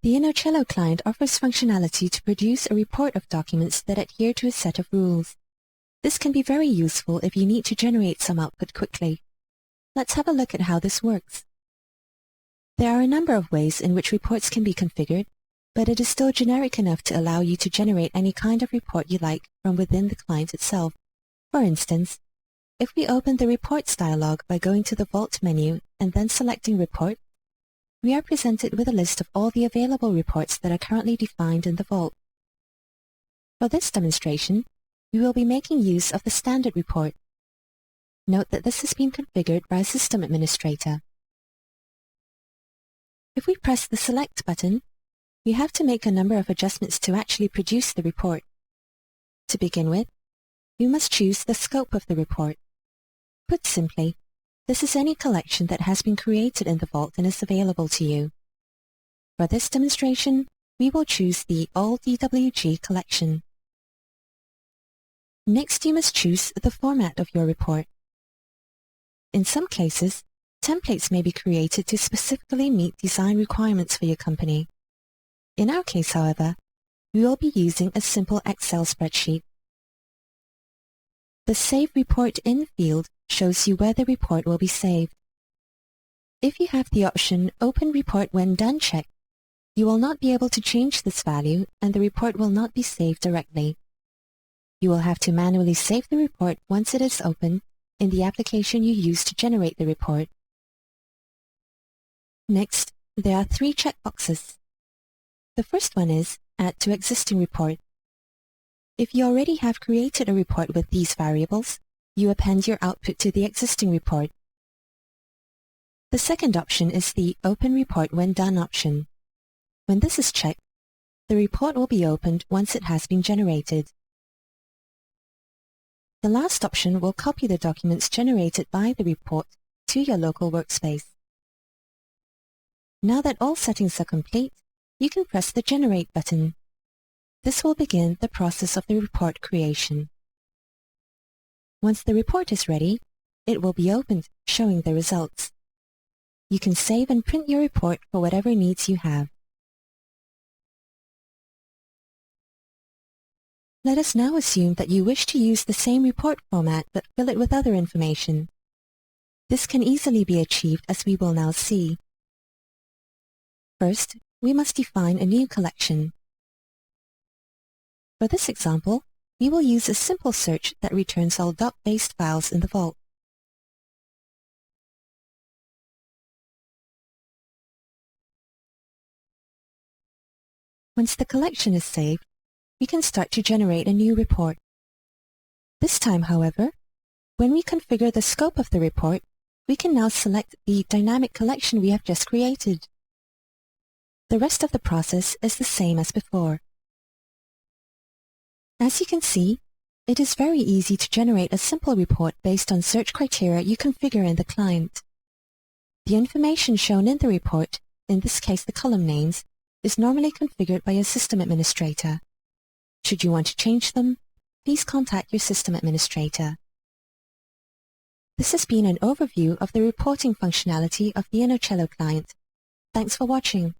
The InnoCielo client offers functionality to produce a report of documents that adhere to a set of rules. This can be very useful if you need to generate some output quickly. Let's have a look at how this works. There are a number of ways in which reports can be configured, but it is still generic enough to allow you to generate any kind of report you like from within the client itself. For instance, if we open the Reports dialog by going to the Vault menu and then selecting Report, we are presented with a list of all the available reports that are currently defined in the Vault. For this demonstration, we will be making use of the standard report. Note that this has been configured by a system administrator. If we press the Select button, we have to make a number of adjustments to actually produce the report. To begin with, we must choose the scope of the report. Put simply, this is any collection that has been created in the Vault and is available to you. For this demonstration, we will choose the All DWG collection. Next, you must choose the format of your report. In some cases, templates may be created to specifically meet design requirements for your company. In our case, however, we will be using a simple Excel spreadsheet. The Save Report In field shows you where the report will be saved. If you have the option Open Report When Done checked, you will not be able to change this value and the report will not be saved directly. You will have to manually save the report once it is open in the application you use to generate the report. Next, there are 3 checkboxes. The first one is Add to Existing Report. If you already have created a report with these variables, you append your output to the existing report. The second option is the Open Report When Done option. When this is checked, the report will be opened once it has been generated. The last option will copy the documents generated by the report to your local workspace. Now that all settings are complete, you can press the Generate button. This will begin the process of the report creation. Once the report is ready, it will be opened, showing the results. You can save and print your report for whatever needs you have. Let us now assume that you wish to use the same report format but fill it with other information. This can easily be achieved, as we will now see. First, we must define a new collection. For this example, we will use a simple search that returns all doc-based files in the Vault. Once the collection is saved, we can start to generate a new report. This time, however, when we configure the scope of the report, we can now select the dynamic collection we have just created. The rest of the process is the same as before. As you can see, it is very easy to generate a simple report based on search criteria you configure in the client. The information shown in the report, in this case the column names, is normally configured by a system administrator. Should you want to change them, please contact your system administrator. This has been an overview of the reporting functionality of the InnoCielo client. Thanks for watching.